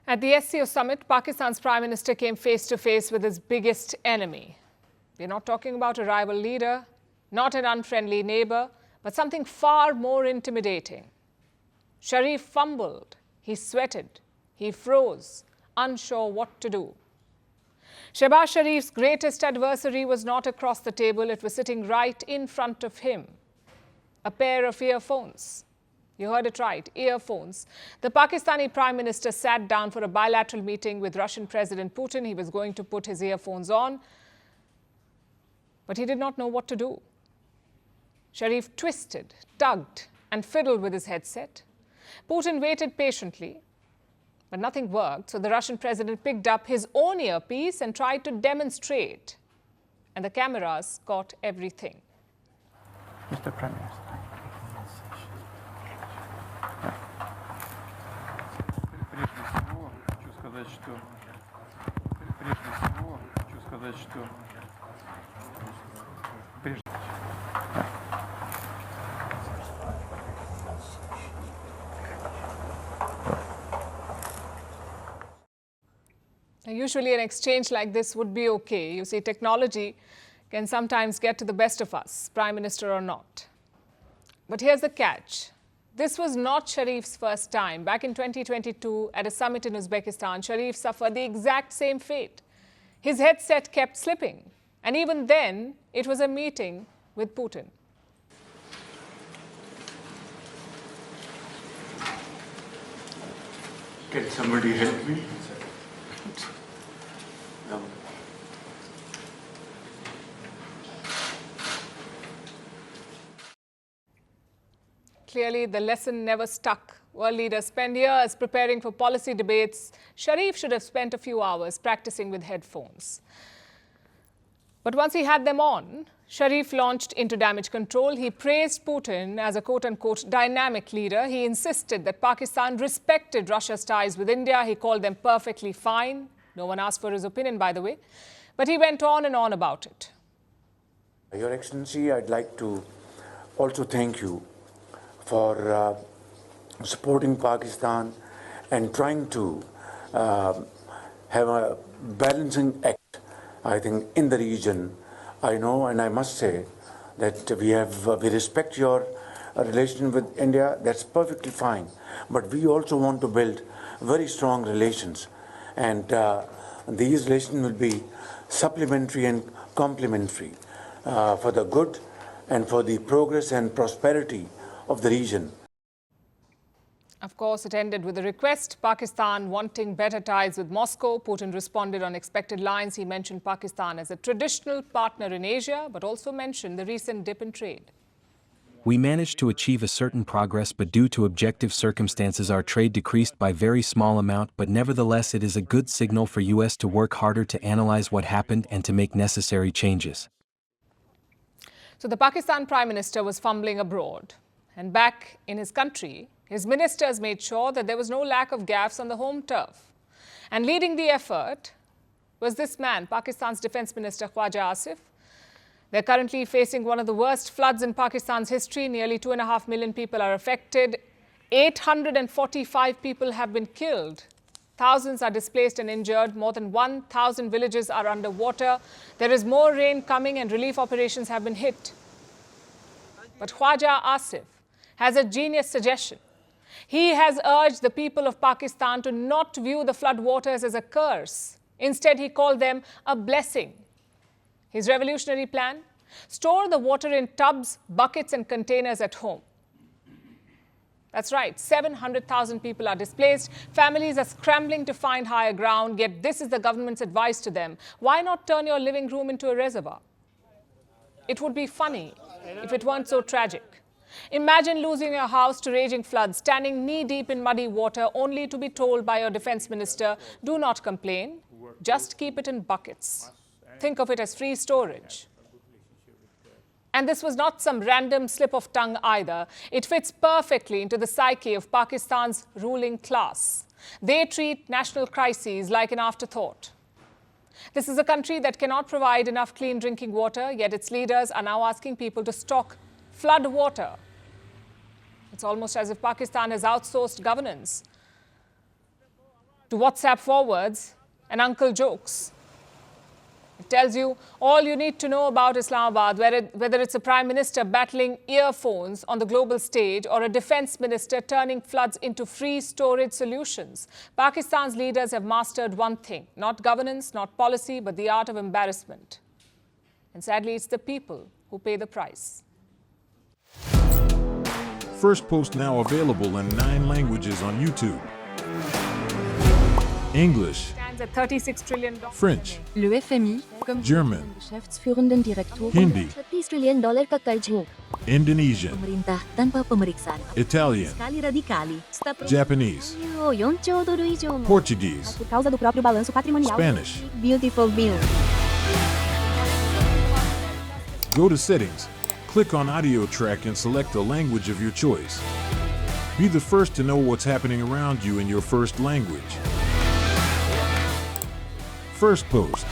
At the SCO Summit, Pakistan's Prime Minister came face to face with his biggest enemy. We're not talking about a rival leader, not an unfriendly neighbor, but something far more intimidating. Sharif fumbled, he sweated, he froze, unsure what to do. Shehbaz Sharif's greatest adversary was not across the table, it was sitting right in front of him. A pair of earphones. You heard it right, earphones. The Pakistani Prime Minister sat down for a bilateral meeting with Russian President Putin. He was going to put his earphones on, but he did not know what to do. Sharif twisted, tugged, and fiddled with his headset. Putin waited patiently, but nothing worked, so the Russian president picked up his own earpiece and tried to demonstrate. And the cameras caught everything. Mr. Prime Minister. Usually an exchange like this would be okay. You see, technology can sometimes get to the best of us, Prime Minister or not. But here's the catch. This was not Sharif's first time. Back in 2022, at a summit in Uzbekistan, Sharif suffered the exact same fate. His headset kept slipping. And even then, it was a meeting with Putin. Can somebody help me? Clearly, the lesson never stuck. World leaders spend years preparing for policy debates. Sharif should have spent a few hours practicing with headphones. But once he had them on, Sharif launched into damage control. He praised Putin as a quote-unquote dynamic leader. He insisted that Pakistan respected Russia's ties with India. He called them perfectly fine. No one asked for his opinion, by the way. But he went on and on about it. Your Excellency, I'd like to also thank you for supporting Pakistan and trying to have a balancing act, I think, in the region. I know, and I must say, that we respect your relation with India. That's perfectly fine. But we also want to build very strong relations. And these relations will be supplementary and complementary for the good and for the progress and prosperity of the region. Of course, it ended with a request, Pakistan wanting better ties with Moscow. Putin responded on expected lines. He mentioned Pakistan as a traditional partner in Asia, but also mentioned the recent dip in trade. We managed to achieve a certain progress, but due to objective circumstances, our trade decreased by very small amount, but nevertheless, it is a good signal for US to work harder to analyze what happened and to make necessary changes. So the Pakistan Prime Minister was fumbling abroad. And back in his country, his ministers made sure that there was no lack of gaffes on the home turf. And leading the effort was this man, Pakistan's Defence Minister Khawaja Asif. They're currently facing one of the worst floods in Pakistan's history. Nearly 2.5 million people are affected. 845 people have been killed. Thousands are displaced and injured. More than 1,000 villages are underwater. There is more rain coming and relief operations have been hit. But Khawaja Asif has a genius suggestion. He has urged the people of Pakistan to not view the floodwaters as a curse. Instead, he called them a blessing. His revolutionary plan? Store the water in tubs, buckets and containers at home. That's right, 700,000 people are displaced. Families are scrambling to find higher ground, yet this is the government's advice to them. Why not turn your living room into a reservoir? It would be funny if it weren't so tragic. Imagine losing your house to raging floods, standing knee-deep in muddy water, only to be told by your defense minister, do not complain, just keep it in buckets. Think of it as free storage. And this was not some random slip of tongue either. It fits perfectly into the psyche of Pakistan's ruling class. They treat national crises like an afterthought. This is a country that cannot provide enough clean drinking water, yet its leaders are now asking people to stock flood water. It's almost as if Pakistan has outsourced governance to WhatsApp forwards and uncle jokes. It tells you all you need to know about Islamabad, whether it's a Prime Minister battling earphones on the global stage or a Defence Minister turning floods into free storage solutions. Pakistan's leaders have mastered one thing, not governance, not policy, but the art of embarrassment. And sadly, it's the people who pay the price. Firstpost now available in 9 languages on YouTube. English, Stands at $36 trillion. French, Le FMI, comme German, Geschäftsführenden Direktor, Hindi, $30 trillion ka karj mo. Indonesian, Pemerintah tanpa pemeriksaan. Italian, Sekali radikali. Japanese, 4 兆ドル以上も. Portuguese, Por causa do próprio balanço patrimonial. Spanish. Beautiful bill. Go to Settings, click on Audio Track and select a language of your choice. Be the first to know what's happening around you in your first language. Firstpost.